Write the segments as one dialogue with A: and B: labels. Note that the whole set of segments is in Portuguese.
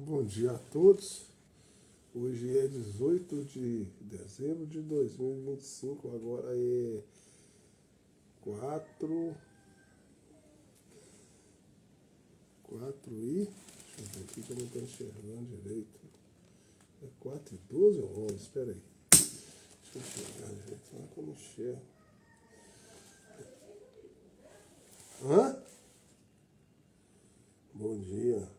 A: Bom dia a todos. Hoje é 18 de dezembro de 2025. Agora é 4 e... Deixa eu ver aqui que eu não estou enxergando direito. É 4h12 ou 11? Espera aí. Deixa eu enxergar direito. Não é que eu não enxergo. Hã? Bom dia.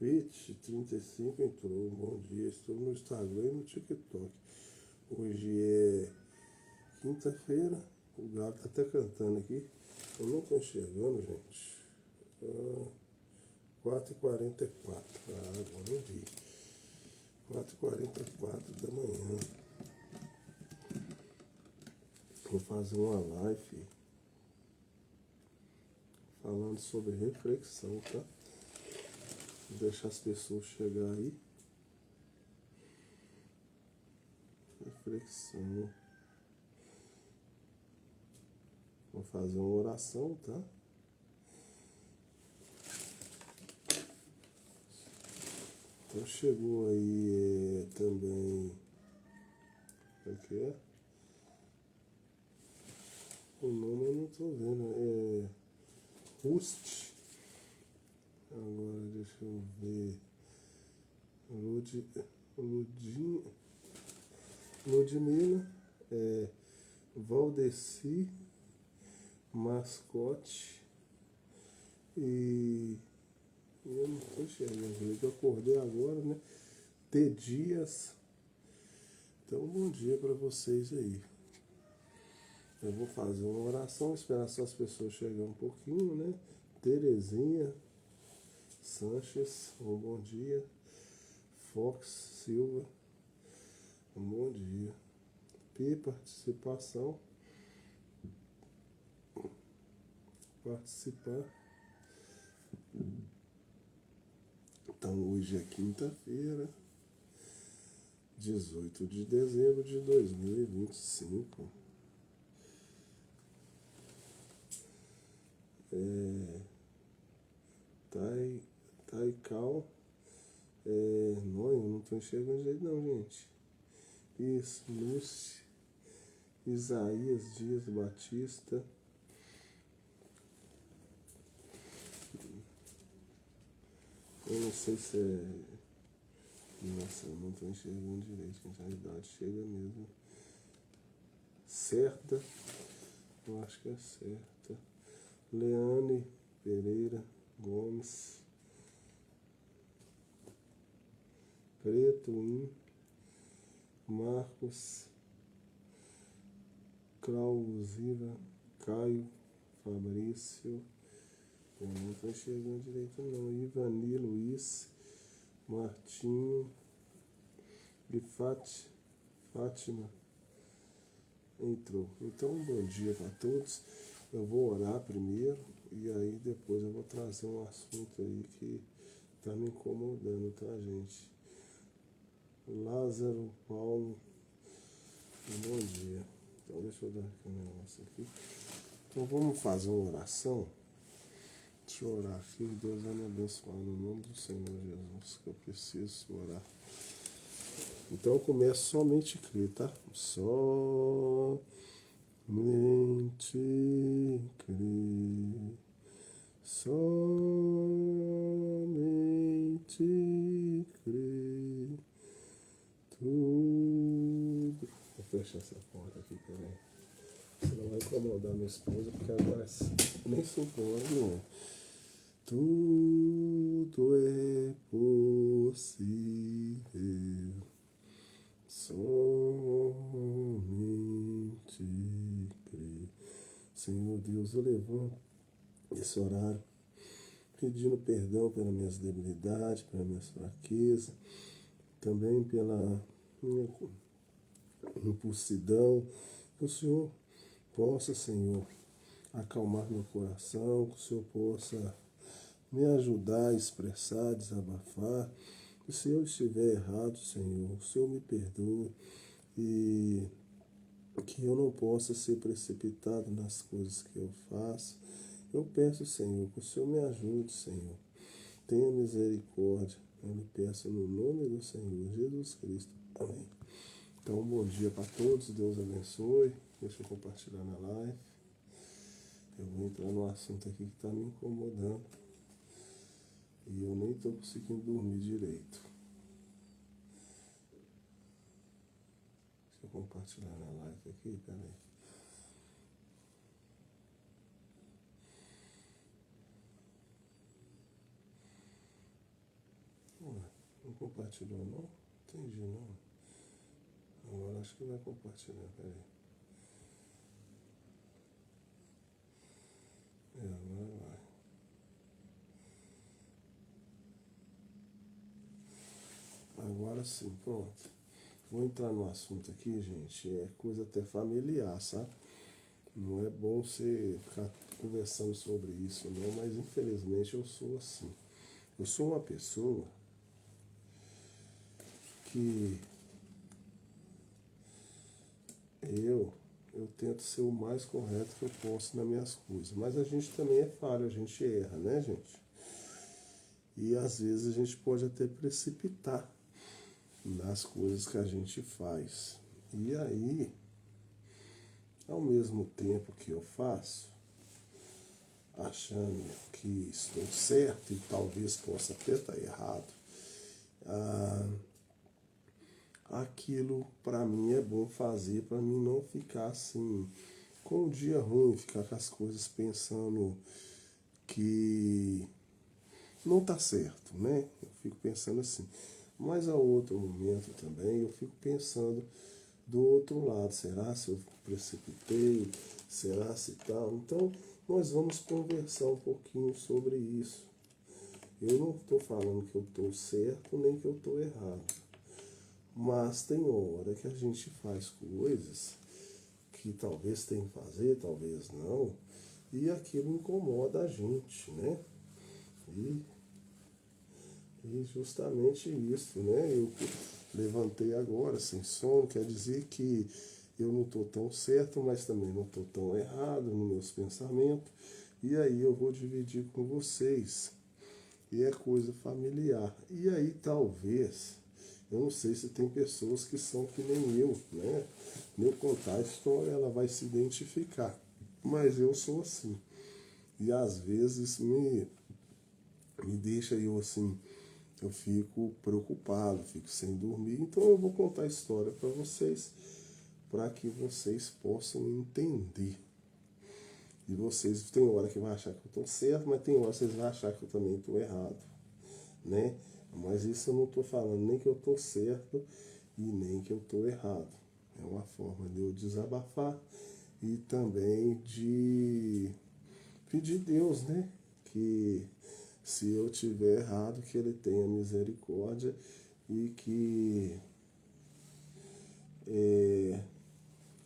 A: Fit35 entrou. Bom dia. Estou no Instagram e no TikTok. Hoje é quinta-feira. O gato tá até cantando aqui. Eu não estou enxergando, gente. 4h44. Agora eu vi. 4h44 da manhã. Vou fazer uma live falando sobre reflexão, tá? Vou deixar as pessoas chegar aí. Reflexão. Vou fazer uma oração, tá? Então chegou aí também. O que é? O nome eu não tô vendo. Rust. Agora deixa eu ver. Ludmila. Valdeci. Mascote. E eu não tô enxergando. Eu acordei agora, né? T. Dias. Então, bom dia para vocês aí. Eu vou fazer uma oração, esperar só as pessoas chegarem um pouquinho, né? Terezinha Sanches, um bom dia. Fox Silva, um bom dia. P, participação. Participar. Então, hoje é quinta-feira, 18 de dezembro de 2025. Taical. Não, eu não estou enxergando direito não, gente. Isso, Lúcia. Isaías Dias Batista. Eu não sei se é... Nossa, eu não estou enxergando direito, gente. A idade chega mesmo. Certa. Eu acho que é certa. Leane Pereira Gomes. Preto Marcos. Clausira Caio Fabrício. Eu não estou enxergando direito não. Ivani Luiz Martinho e Fátima entrou. Então, bom dia para todos. Eu vou orar primeiro e aí depois eu vou trazer um assunto aí que está me incomodando, tá, gente? Lázaro Paulo, bom dia. Então, deixa eu dar aqui um negócio aqui. Então, vamos fazer uma oração. Deixa eu orar aqui. Deus vai me abençoar no nome do Senhor Jesus, que eu preciso orar. Então, eu começo somente a crer, tá? Somente crer. Somente crer. Tudo. Vou fechar essa porta aqui também. Senão vai incomodar minha esposa, porque agora nem 5 horas não é. Tudo é possível. Somente crer. Senhor Deus, eu levanto esse horário pedindo perdão pelas minhas debilidades, pelas minhas fraquezas, também pela minha impulsidão. Que o Senhor possa, Senhor, acalmar meu coração, que o Senhor possa me ajudar a expressar, desabafar. E se eu estiver errado, Senhor, o Senhor me perdoe e que eu não possa ser precipitado nas coisas que eu faço. Eu peço, Senhor, que o Senhor me ajude, Senhor, tenha misericórdia. Eu lhe peço no nome do Senhor Jesus Cristo. Amém. Então, bom dia para todos. Deus abençoe. Deixa eu compartilhar na live. Eu vou entrar no assunto aqui que está me incomodando. E eu nem estou conseguindo dormir direito. Deixa eu compartilhar na live aqui, peraí. Não compartilhou não? Entendi não. Agora acho que vai compartilhar, peraí. Agora vai. Agora sim, pronto. Vou entrar no assunto aqui, gente. É coisa até familiar, sabe? Não é bom você ficar conversando sobre isso, não, mas infelizmente eu sou assim. Eu sou uma pessoa que eu tento ser o mais correto que eu posso nas minhas coisas. Mas a gente também é falho, a gente erra, né, gente? E às vezes a gente pode até precipitar nas coisas que a gente faz. E aí, ao mesmo tempo que eu faço, achando que estou certo e talvez possa até estar errado, aquilo para mim é bom fazer, para mim não ficar assim, com um dia ruim, ficar com as coisas pensando que não está certo, né? Eu fico pensando assim. Mas a outro momento também eu fico pensando do outro lado, será se eu precipitei, será se tal? Então nós vamos conversar um pouquinho sobre isso. Eu não estou falando que eu estou certo nem que eu estou errado. Mas tem hora que a gente faz coisas que talvez tenha que fazer, talvez não, e aquilo incomoda a gente, né? E justamente isso, né? Eu levantei agora sem sono, quer dizer que eu não estou tão certo, mas também não estou tão errado nos meus pensamentos. E aí eu vou dividir com vocês. E é coisa familiar. E aí talvez, eu não sei se tem pessoas que são que nem eu, né? Eu contar a história, ela vai se identificar. Mas eu sou assim. E às vezes me deixa eu assim, eu fico preocupado, fico sem dormir. Então eu vou contar a história para que vocês possam entender. E vocês, tem hora que vai achar que eu estou certo, mas tem hora que vocês vão achar que eu também estou errado, né? Mas isso eu não estou falando nem que eu estou certo e nem que eu estou errado. É uma forma de eu desabafar e também de pedir a Deus, né? Que se eu tiver errado, que Ele tenha misericórdia e que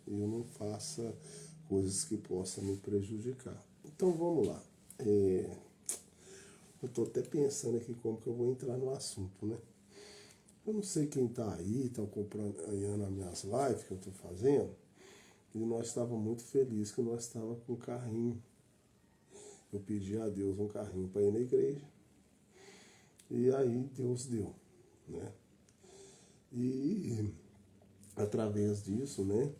A: eu não faça coisas que possam me prejudicar. Então vamos lá. Eu estou até pensando aqui como que eu vou entrar no assunto, né? Eu não sei quem está aí, está acompanhando as minhas lives que eu estou fazendo, e nós estávamos muito felizes que nós estávamos com um carrinho. Eu pedi a Deus um carrinho para ir na igreja, e aí Deus deu, né? E através disso, né,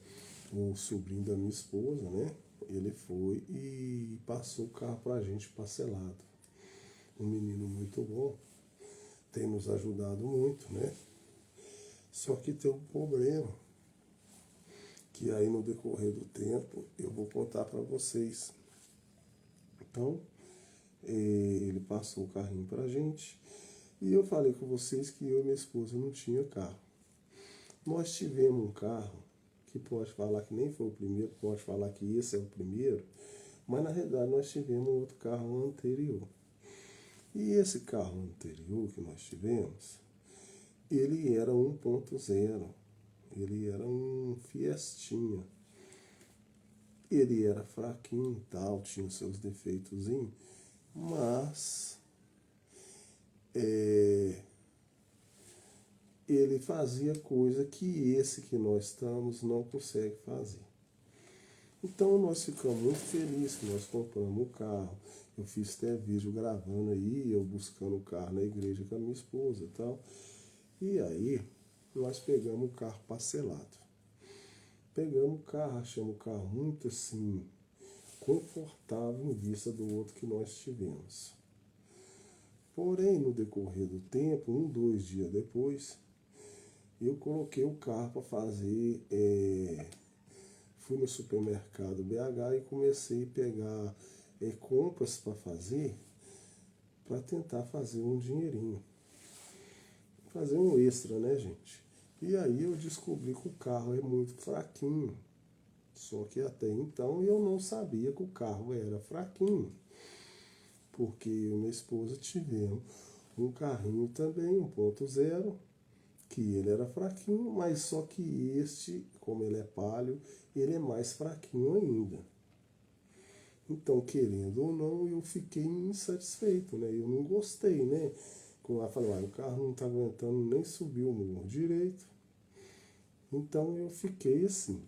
A: o sobrinho da minha esposa, né, ele foi e passou o carro para a gente parcelado. Um menino muito bom, tem nos ajudado muito, né? Só que tem um problema, que aí no decorrer do tempo eu vou contar para vocês. Então, ele passou o carrinho para a gente, e eu falei com vocês que eu e minha esposa não tinha carro. Nós tivemos um carro, que pode falar que nem foi o primeiro, pode falar que esse é o primeiro, mas na realidade nós tivemos outro carro anterior. E esse carro anterior que nós tivemos, ele era 1.0, ele era um Fiestinha. Ele era fraquinho e tal, tinha os seus defeitozinhos, mas ele fazia coisa que esse que nós estamos não consegue fazer. Então nós ficamos muito felizes que nós compramos o carro. Eu fiz até vídeo gravando aí, eu buscando o carro na igreja com a minha esposa e tal. E aí nós pegamos o carro parcelado. Pegamos o carro, achamos o carro muito assim, confortável em vista do outro que nós tivemos. Porém, no decorrer do tempo, 2 dias depois, eu coloquei o carro para fazer. Fui no supermercado BH e comecei a pegar compras para fazer, para tentar fazer um dinheirinho. Fazer um extra, né, gente? E aí eu descobri que o carro é muito fraquinho. Só que até então eu não sabia que o carro era fraquinho. Porque eu e minha esposa tivemos um carrinho também, 1.0, que ele era fraquinho, mas só que este, como ele é palio, ele é mais fraquinho ainda. Então, querendo ou não, eu fiquei insatisfeito, né? Eu não gostei, né? Como ela falou, o carro não está aguentando nem subir o morro direito. Então eu fiquei assim.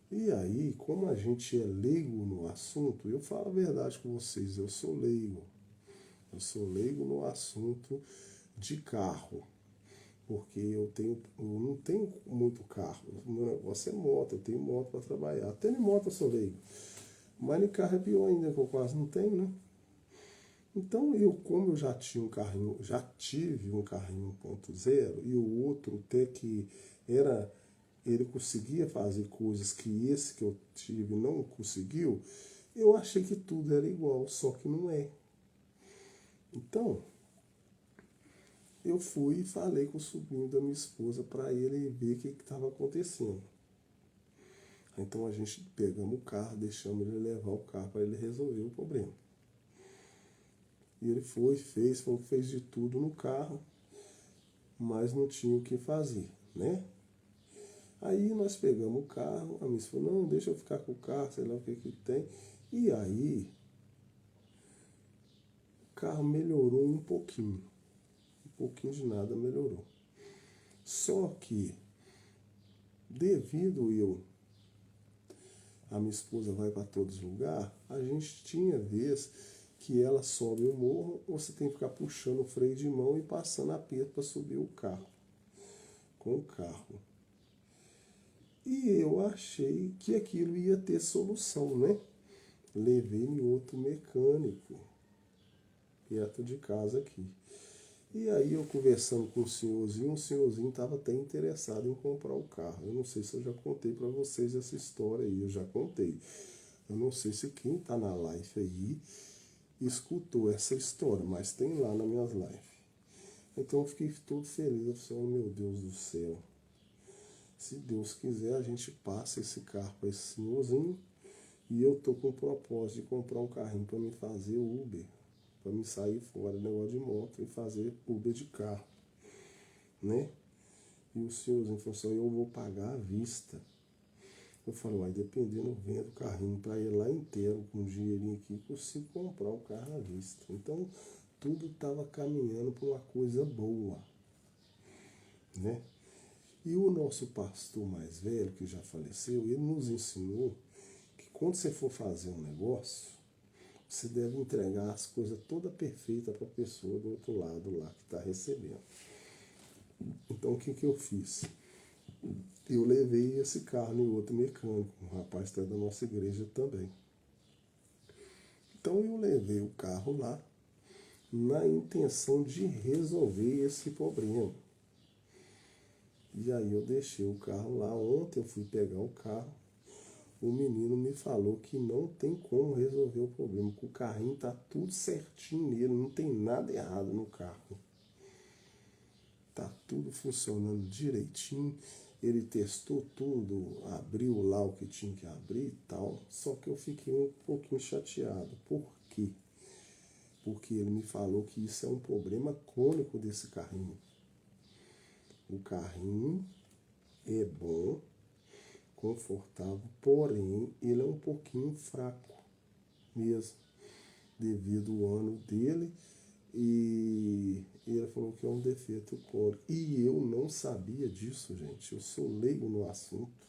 A: E aí, como a gente é leigo no assunto, eu falo a verdade com vocês, eu sou leigo. Eu sou leigo no assunto de carro. Porque eu não tenho muito carro. O meu negócio é moto, eu tenho moto para trabalhar. Até em moto eu sou leigo. Mas em carro é pior ainda, que eu quase não tenho, né? Então como eu já tinha um carrinho, já tive um carrinho 1.0 e o outro até que ele conseguia fazer coisas que esse que eu tive não conseguiu, eu achei que tudo era igual, só que não é. Então, eu fui e falei com o sobrinho da minha esposa para ele ver o que estava acontecendo. Então a gente pegamos o carro, deixamos ele levar o carro para ele resolver o problema. E ele foi, fez de tudo no carro, mas não tinha o que fazer, né? Aí nós pegamos o carro, a minha esposa falou, não, deixa eu ficar com o carro, sei lá o que tem. E aí, o carro melhorou um pouquinho de nada melhorou. Só que, devido a minha esposa vai para todos os lugares, a gente tinha vez que ela sobe o morro, você tem que ficar puxando o freio de mão e passando aperto para subir o carro, com o carro. E eu achei que aquilo ia ter solução, né? Levei em outro mecânico, perto de casa aqui. E aí eu conversando com o senhorzinho estava até interessado em comprar o carro. Eu não sei se eu já contei para vocês essa história aí, eu já contei. Eu não sei se quem está na live aí escutou essa história, mas tem lá nas minhas lives. Então eu fiquei todo feliz, eu falei, oh, meu Deus do céu. Se Deus quiser, a gente passa esse carro para esse senhorzinho. E eu tô com o propósito de comprar um carrinho para me fazer Uber. Para me sair fora do negócio de moto e fazer Uber de carro. Né? E o senhorzinho falou assim, eu vou pagar à vista. Eu falei, mas dependendo, eu vendo o carrinho para ir lá inteiro com um dinheirinho aqui, consigo comprar o carro à vista. Então, tudo estava caminhando para uma coisa boa. Né? E o nosso pastor mais velho, que já faleceu, ele nos ensinou que quando você for fazer um negócio, você deve entregar as coisas toda perfeita para a pessoa do outro lado lá que está recebendo. Então o que eu fiz? Eu levei esse carro em outro mecânico, um rapaz que é da nossa igreja também. Então eu levei o carro lá na intenção de resolver esse problema. E aí eu deixei o carro lá. Ontem eu fui pegar o carro. O menino me falou que não tem como resolver o problema, que o carrinho tá tudo certinho nele, não tem nada errado no carro. Tá tudo funcionando direitinho. Ele testou tudo, abriu lá o que tinha que abrir e tal. Só que eu fiquei um pouquinho chateado. Por quê? Porque ele me falou que isso é um problema crônico desse carrinho. O carrinho é bom, confortável, porém ele é um pouquinho fraco mesmo, devido ao ano dele, e ele falou que é um defeito crônico. E eu não sabia disso, gente. Eu sou leigo no assunto.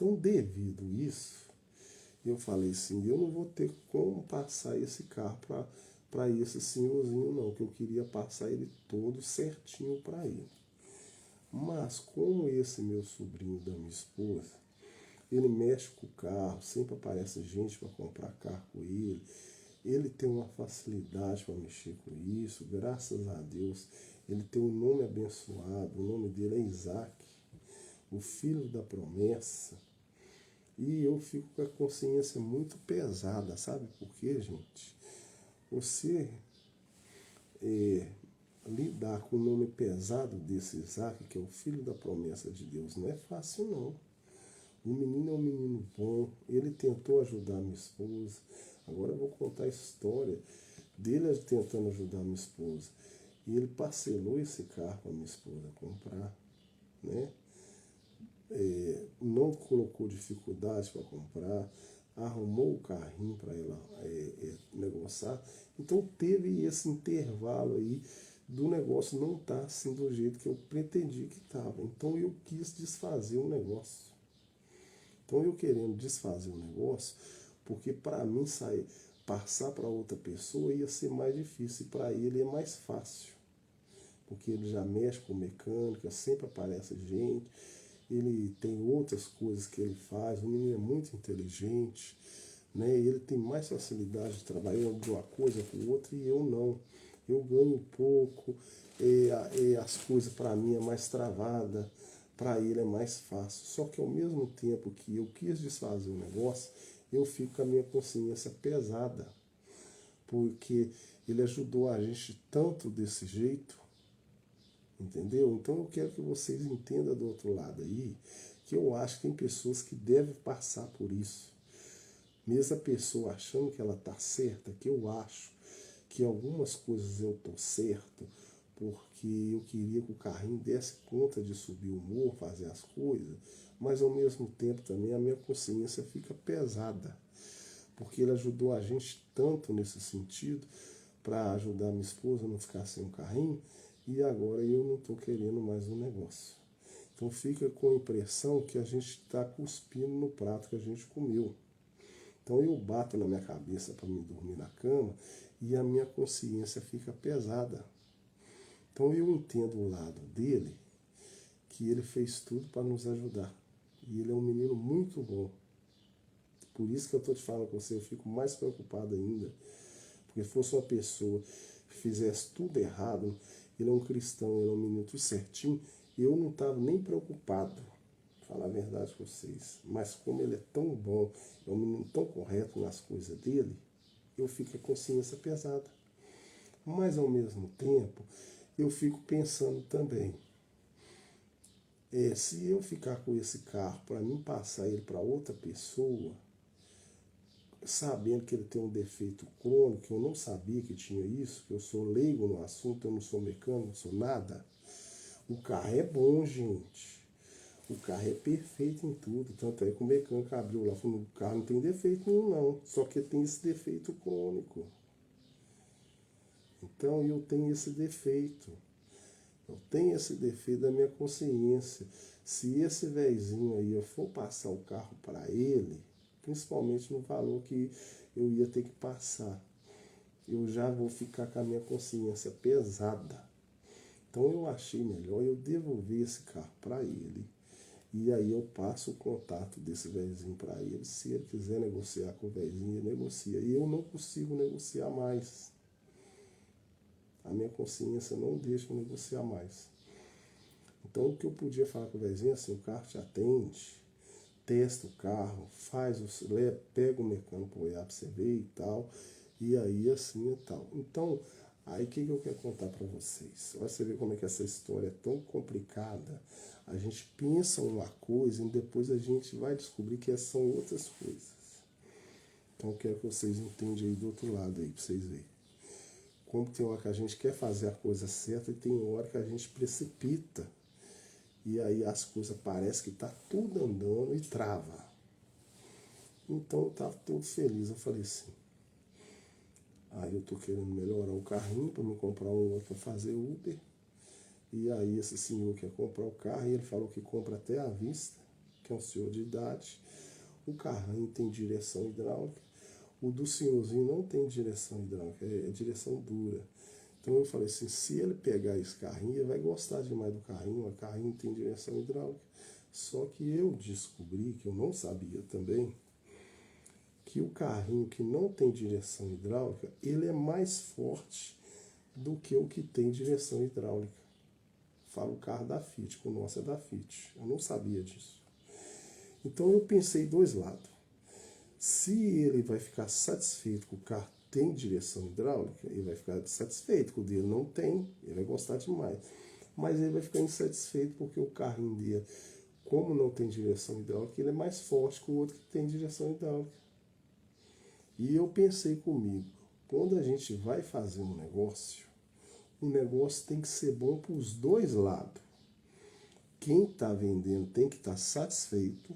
A: Então, devido a isso, eu falei assim, eu não vou ter como passar esse carro para esse senhorzinho não, que eu queria passar ele todo certinho para ele. Mas como esse meu sobrinho da minha esposa, ele mexe com o carro, sempre aparece gente para comprar carro com ele tem uma facilidade para mexer com isso, graças a Deus. Ele tem um nome abençoado, o nome dele é Isaac, o filho da promessa. E eu fico com a consciência muito pesada, sabe por quê, gente? Você lidar com o nome pesado desse Isaac, que é o filho da promessa de Deus, não é fácil não. O menino é um menino bom, ele tentou ajudar minha esposa. Agora eu vou contar a história dele tentando ajudar minha esposa. E ele parcelou esse carro para minha esposa comprar, né? Não colocou dificuldade para comprar, arrumou o carrinho para ela negociar. Então teve esse intervalo aí do negócio não estar assim do jeito que eu pretendia que estava. Então eu quis desfazer o negócio. Então eu querendo desfazer o negócio, porque para mim passar para outra pessoa ia ser mais difícil, e para ele é mais fácil. Porque ele já mexe com mecânica, sempre aparece gente, ele tem outras coisas que ele faz, o menino é muito inteligente, né? Ele tem mais facilidade de trabalhar de uma coisa com outra e eu não. Eu ganho pouco, as coisas para mim é mais travada, para ele é mais fácil. Só que ao mesmo tempo que eu quis desfazer o negócio, eu fico com a minha consciência pesada, porque ele ajudou a gente tanto desse jeito, entendeu? Então eu quero que vocês entendam do outro lado aí, que eu acho que tem pessoas que devem passar por isso. Mesmo a pessoa achando que ela está certa, que eu acho que algumas coisas eu estou certo, porque eu queria que o carrinho desse conta de subir o morro, fazer as coisas, mas ao mesmo tempo também a minha consciência fica pesada, porque ele ajudou a gente tanto nesse sentido, para ajudar minha esposa a não ficar sem o carrinho, e agora eu não estou querendo mais um negócio. Então fica com a impressão que a gente está cuspindo no prato que a gente comeu. Então eu bato na minha cabeça para me dormir na cama e a minha consciência fica pesada. Então eu entendo o lado dele, que ele fez tudo para nos ajudar. E ele é um menino muito bom. Por isso que eu estou te falando com você, eu fico mais preocupado ainda. Porque se fosse uma pessoa que fizesse tudo errado, ele é um cristão, ele é um menino tudo certinho, eu não estava nem preocupado, falar a verdade com vocês. Mas como ele é tão bom, é um menino tão correto nas coisas dele, eu fico com a consciência pesada. Mas ao mesmo tempo, eu fico pensando também, se eu ficar com esse carro para mim passar ele para outra pessoa, sabendo que ele tem um defeito crônico, que eu não sabia que tinha isso, que eu sou leigo no assunto, eu não sou mecânico, não sou nada. O carro é bom, gente. O carro é perfeito em tudo. Tanto é que o mecânico abriu lá, falou, o carro não tem defeito nenhum não, só que tem esse defeito crônico. Então eu tenho esse defeito. Eu tenho esse defeito da minha consciência. Se esse vezinho aí eu for passar o carro para ele, principalmente no valor que eu ia ter que passar, eu já vou ficar com a minha consciência pesada. Então eu achei melhor eu devolver esse carro para ele. E aí eu passo o contato desse vezinho para ele. Se ele quiser negociar com o vezinho, ele negocia. E eu não consigo negociar mais. A minha consciência não deixa eu negociar mais. Então o que eu podia falar com o vezinho é assim, o carro te atende, testa o carro, pega o mecânico para olhar para você ver e tal, e aí assim e tal. Então, aí o que eu quero contar para vocês? Olha, você vê como é que essa história é tão complicada. A gente pensa uma coisa e depois a gente vai descobrir que são outras coisas. Então eu quero que vocês entendam aí do outro lado aí, para vocês verem. Como tem hora que a gente quer fazer a coisa certa e tem hora que a gente precipita. E aí as coisas parecem que está tudo andando e trava. Então eu estava todo feliz. Eu falei assim, aí eu estou querendo melhorar o carrinho para me comprar um outro para fazer Uber. E aí esse senhor quer comprar o carro e ele falou que compra até à vista, que é um senhor de idade. O carrinho tem direção hidráulica. O do senhorzinho não tem direção hidráulica, é direção dura. Então eu falei assim, se ele pegar esse carrinho, ele vai gostar demais do carrinho. O carrinho tem direção hidráulica. Só que eu descobri, que eu não sabia também, que o carrinho que não tem direção hidráulica, ele é mais forte do que o que tem direção hidráulica. Falo o carro da Fiat, que o nosso é da Fiat. Eu não sabia disso. Então eu pensei dois lados. Se ele vai ficar satisfeito que o carro tem direção hidráulica, ele vai ficar satisfeito, que o dele não tem, ele vai gostar demais. Mas ele vai ficar insatisfeito porque o carrinho dele, como não tem direção hidráulica, ele é mais forte que o outro que tem direção hidráulica. E eu pensei comigo, quando a gente vai fazer um negócio, o negócio tem que ser bom para os dois lados. Quem está vendendo tem que estar satisfeito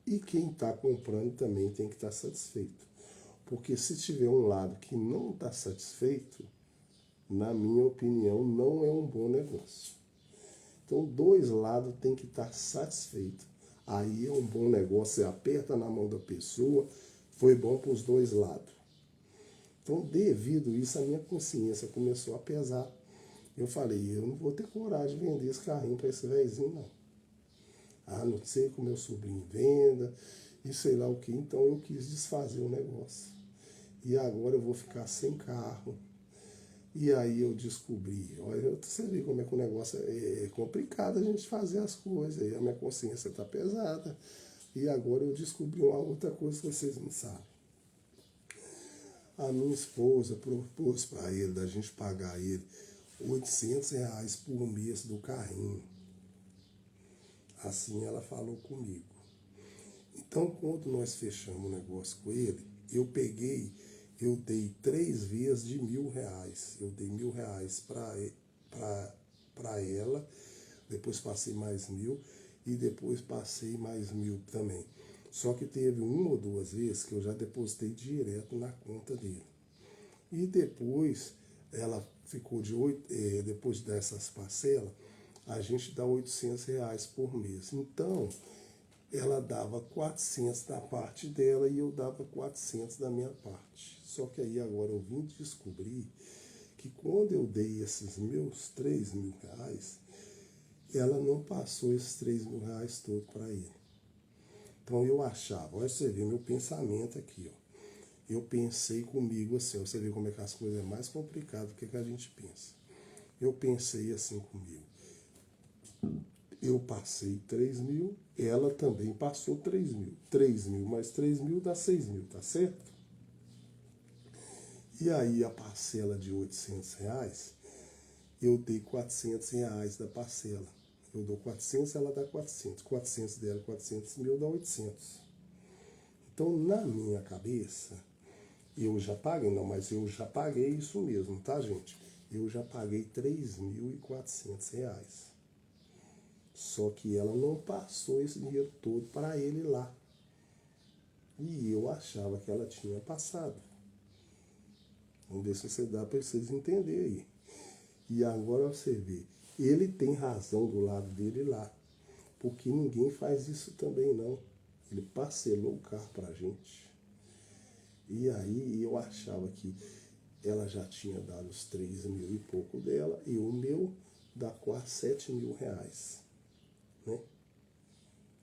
A: e quem está comprando também tem que estar satisfeito. Porque se tiver um lado que não está satisfeito, na minha opinião, não é um bom negócio. Então, dois lados tem que estar satisfeitos. Aí é um bom negócio, você aperta na mão da pessoa, foi bom para os dois lados. Então, devido a isso, a minha consciência começou a pesar. Eu falei, eu não vou ter coragem de vender esse carrinho para esse velhinho, não. Ah, não sei que o meu sobrinho venda, e sei lá o que. Então, eu quis desfazer o negócio. E agora eu vou ficar sem carro. E aí eu descobri, olha, você vê como é que o negócio é complicado a gente fazer as coisas. E a minha consciência está pesada. E agora eu descobri uma outra coisa que vocês não sabem. A minha esposa propôs para ele, da gente pagar ele R$ 800 por mês do carrinho. Assim ela falou comigo. Então, quando nós fechamos o negócio com ele, eu dei 3 vezes de R$ 1.000. Eu dei R$ 1.000 para ela, depois passei mais 1.000 e depois passei mais 1.000 também. Só que teve uma ou duas vezes que eu já depositei direto na conta dele. E depois ela ficou depois dessas parcelas, a gente dá R$ 800 por mês. Então, ela dava 400 da parte dela e eu dava 400 da minha parte. Só que aí agora eu vim descobrir que quando eu dei esses meus R$ 3.000, ela não passou esses R$ 3.000 todos para ele. Então eu achava, olha você vê meu pensamento aqui, ó. Eu pensei comigo assim, você vê como é que as coisas é mais complicadas do que a gente pensa. Eu pensei assim comigo. Eu passei 3.000, ela também passou 3.000. 3.000 mais 3.000 dá 6.000, tá certo? E aí a parcela de R$ 800, eu dei R$ 400 da parcela. Eu dou 400, ela dá 400. 400 dela, 400 mil dá 800. Então, na minha cabeça, eu já paguei, não, mas eu já paguei isso mesmo, tá, gente? Eu já paguei R$ 3.400. Só que ela não passou esse dinheiro todo para ele lá. E eu achava que ela tinha passado. Vamos ver se você dá para vocês entenderem aí. E agora você vê, ele tem razão do lado dele lá. Porque ninguém faz isso também não. Ele parcelou o carro para a gente. E aí eu achava que ela já tinha dado os 3.000 e pouco dela e o meu dá quase R$ 7.000. Né?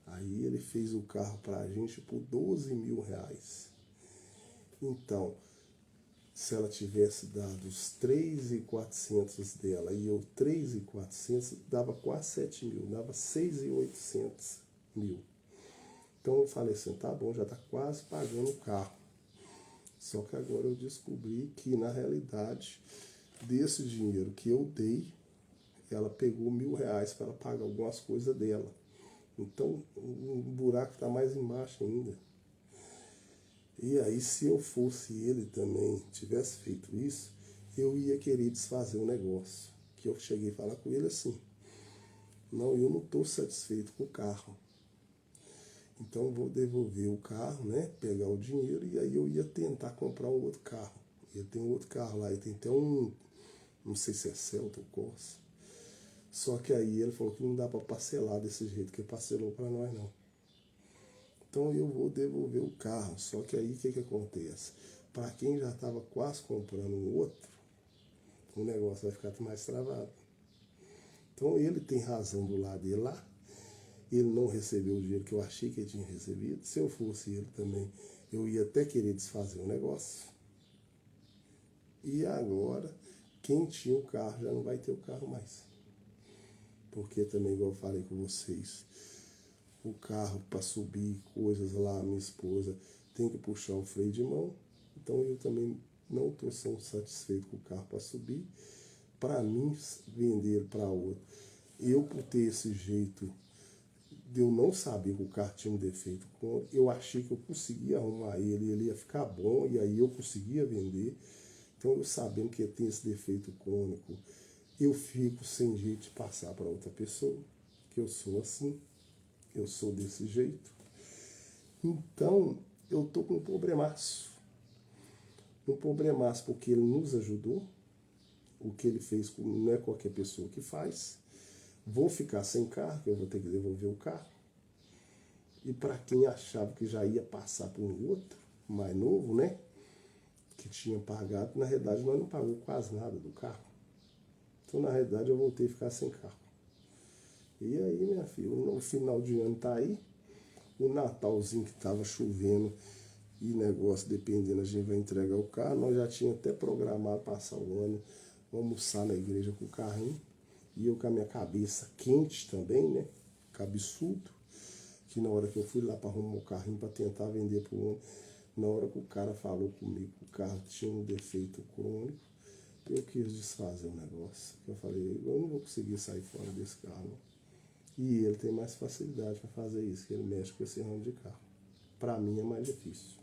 A: Aí ele fez o carro para a gente por R$ 12.000. Então, se ela tivesse dado os 3.400 dela e eu 3.400, dava quase 7.000, dava 6.800 mil. Então eu falei assim, tá bom, já está quase pagando o carro. Só que agora eu descobri que na realidade, desse dinheiro que eu dei, ela pegou R$ 1.000 para pagar algumas coisas dela. Então o buraco está mais embaixo ainda. E aí, se eu fosse ele também, tivesse feito isso, eu ia querer desfazer o negócio. Que eu cheguei a falar com ele assim, não, eu não estou satisfeito com o carro. Então eu vou devolver o carro, né? Pegar o dinheiro e aí eu ia tentar comprar um outro carro. Eu tenho outro carro lá, e tem até não sei se é Celta ou Corsa. Só que aí ele falou que não dá para parcelar desse jeito que ele parcelou para nós não. Então eu vou devolver o carro. Só que aí o que acontece? Para quem já estava quase comprando um outro, o negócio vai ficar mais travado. Então ele tem razão do lado dele lá. Ele não recebeu o dinheiro que eu achei que ele tinha recebido. Se eu fosse ele também, eu ia até querer desfazer o negócio. E agora, quem tinha o carro já não vai ter o carro mais. Porque também, igual eu falei com vocês, o carro para subir coisas lá, minha esposa tem que puxar o freio de mão. Então eu também não estou satisfeito com o carro para subir. Para mim, vender para outro. Eu, por ter esse jeito de eu não saber que o carro tinha um defeito, eu achei que eu conseguia arrumar ele ia ficar bom, e aí eu conseguia vender. Então, eu sabendo que ele tem esse defeito crônico, eu fico sem jeito de passar para outra pessoa, que eu sou assim, eu sou desse jeito. Então, eu estou com um problemaço. Um problemaço porque ele nos ajudou, o que ele fez não é qualquer pessoa que faz. Vou ficar sem carro, que eu vou ter que devolver o carro. E para quem achava que já ia passar por um outro, mais novo, né? Que tinha pagado, na realidade nós não pagamos quase nada do carro. Então, na realidade, eu voltei a ficar sem carro. E aí, minha filha, o final de ano tá aí. O Natalzinho que estava chovendo e negócio, dependendo, a gente vai entregar o carro. Nós já tínhamos até programado passar o ano, almoçar na igreja com o carrinho. E eu com a minha cabeça quente também, né? Cabeçudo. Que na hora que eu fui lá para arrumar o carrinho para tentar vender para o homem, na hora que o cara falou comigo que o carro tinha um defeito crônico, eu quis desfazer o negócio. Eu falei, eu não vou conseguir sair fora desse carro, não. E ele tem mais facilidade para fazer isso, que ele mexe com esse ramo de carro. Para mim é mais difícil.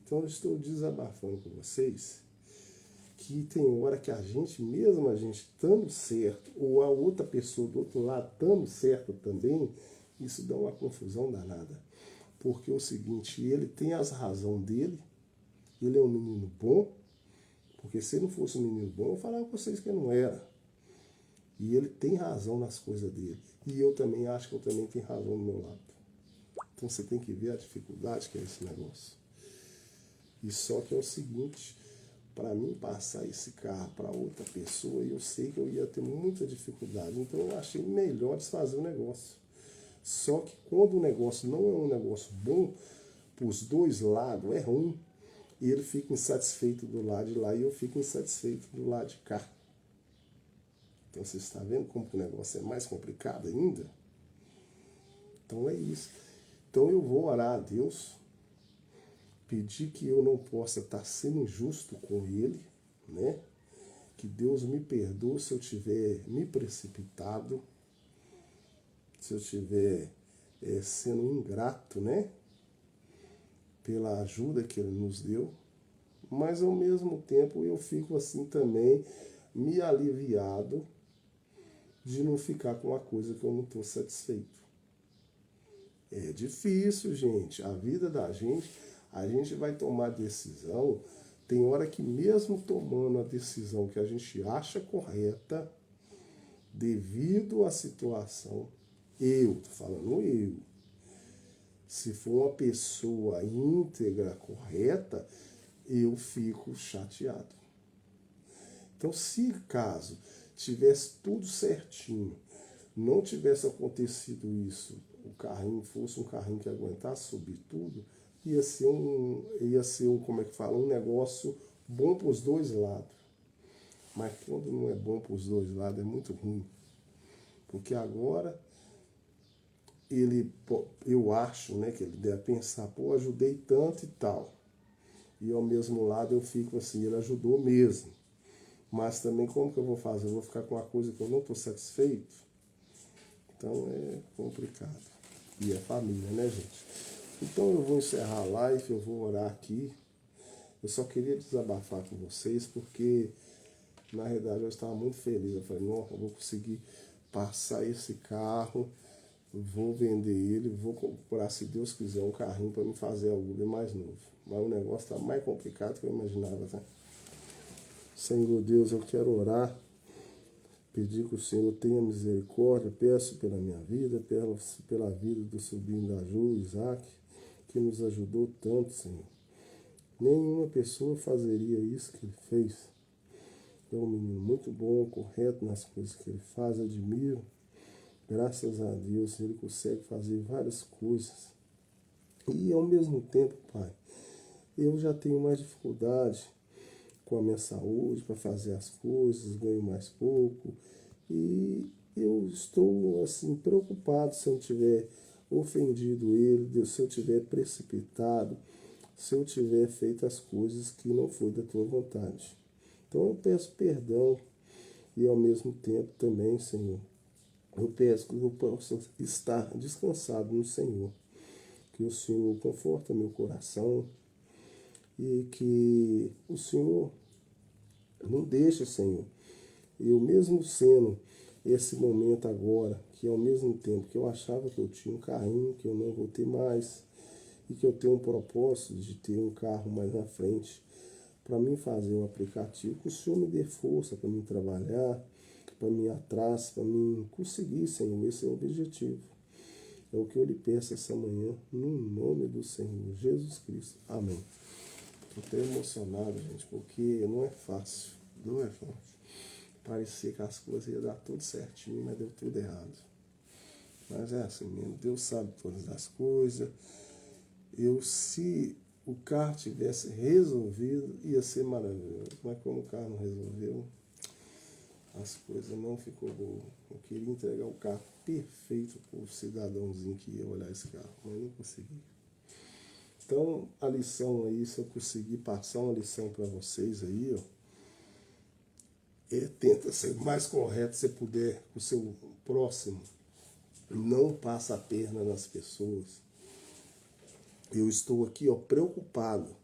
A: Então eu estou desabafando com vocês que tem hora que a gente, mesmo a gente estando certo, ou a outra pessoa do outro lado estando certa também, isso dá uma confusão danada. Porque é o seguinte, ele tem as razões dele, ele é um menino bom, porque se ele não fosse um menino bom, eu falava com vocês que ele não era. E ele tem razão nas coisas dele. E eu também acho que eu também tenho razão do meu lado. Então você tem que ver a dificuldade que é esse negócio. E só que é o seguinte, para mim passar esse carro para outra pessoa, eu sei que eu ia ter muita dificuldade. Então eu achei melhor desfazer o negócio. Só que quando o negócio não é um negócio bom, para os dois lados é ruim. E ele fica insatisfeito do lado de lá e eu fico insatisfeito do lado de cá. Então você está vendo como que o negócio é mais complicado ainda? Então é isso. Então eu vou orar a Deus, pedir que eu não possa estar sendo injusto com ele, né? Que Deus me perdoe se eu tiver me precipitado, se eu estiver sendo ingrato, né? Pela ajuda que ele nos deu. Mas ao mesmo tempo eu fico assim também, me aliviado de não ficar com uma coisa que eu não estou satisfeito. É difícil, gente. A vida da gente, a gente vai tomar decisão. Tem hora que mesmo tomando a decisão que a gente acha correta, devido à situação, tô falando eu, se for uma pessoa íntegra, correta, eu fico chateado. Então, se caso tivesse tudo certinho, não tivesse acontecido isso, o carrinho fosse um carrinho que aguentasse subir tudo, ia ser um, como é que fala, um negócio bom para os dois lados. Mas quando não é bom para os dois lados, é muito ruim. Porque agora eu acho, né, que ele deve pensar, pô, ajudei tanto e tal. E ao mesmo lado eu fico assim, ele ajudou mesmo. Mas também como que eu vou fazer? Eu vou ficar com uma coisa que eu não estou satisfeito? Então é complicado. E é família, né, gente? Então eu vou encerrar a live, eu vou orar aqui. Eu só queria desabafar com vocês, porque na realidade eu estava muito feliz. Eu falei, não, eu vou conseguir passar esse carro, vou vender ele, vou comprar, se Deus quiser, um carrinho para me fazer algo mais novo. Mas o negócio está mais complicado do que eu imaginava, tá? Senhor Deus, eu quero orar, pedir que o Senhor tenha misericórdia, peço pela minha vida, pela vida do sobrinho da Ju, Isaac, que nos ajudou tanto, Senhor. Nenhuma pessoa fazeria isso que ele fez. É um menino muito bom, correto nas coisas que ele faz, admiro. Graças a Deus ele consegue fazer várias coisas. E ao mesmo tempo, Pai, eu já tenho mais dificuldade com a minha saúde para fazer as coisas, ganho mais pouco. E eu estou assim preocupado se eu tiver ofendido ele, se eu tiver precipitado, se eu tiver feito as coisas que não foi da tua vontade. Então eu peço perdão e ao mesmo tempo também, Senhor, eu peço que eu possa estar descansado no Senhor, que o Senhor conforta meu coração e que o Senhor não deixe, Senhor, eu mesmo sendo esse momento agora, que ao mesmo tempo que eu achava que eu tinha um carrinho, que eu não vou ter mais, e que eu tenho um propósito de ter um carro mais na frente, para mim fazer um aplicativo, que o Senhor me dê força para mim trabalhar, para mim ir atrás, para mim conseguir, Senhor, esse é o objetivo. É o que eu lhe peço essa manhã, no nome do Senhor Jesus Cristo. Amém. Estou até emocionado, gente, porque não é fácil, não é fácil. Parecia que as coisas iam dar tudo certinho, mas deu tudo errado. Mas é assim mesmo, Deus sabe todas as coisas. Se o carro tivesse resolvido, ia ser maravilhoso. Mas como o carro não resolveu, as coisas não ficou boas. Eu queria entregar o carro perfeito para o cidadãozinho que ia olhar esse carro, mas não consegui. Então, a lição aí, se eu conseguir passar uma lição para vocês aí, ó, tenta ser o mais correto se puder com o seu próximo. Não passa a perna nas pessoas. Eu estou aqui, ó, preocupado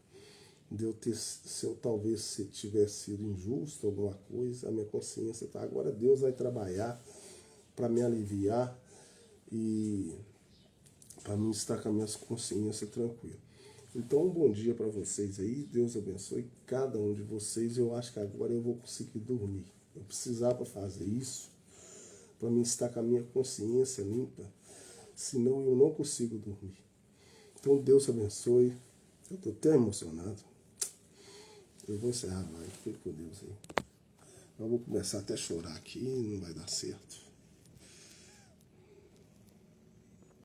A: de eu ter, se eu talvez tivesse sido injusto alguma coisa, a minha consciência tá. Agora Deus vai trabalhar para me aliviar e para mim estar com a minha consciência tranquila. Então, um bom dia para vocês aí. Deus abençoe cada um de vocês. Eu acho que agora eu vou conseguir dormir. Eu precisava fazer isso para mim estar com a minha consciência limpa. Senão eu não consigo dormir. Então, Deus abençoe. Eu estou até emocionado. Eu vou encerrar a live. Fique com Deus aí. Eu vou começar até a chorar aqui. Não vai dar certo.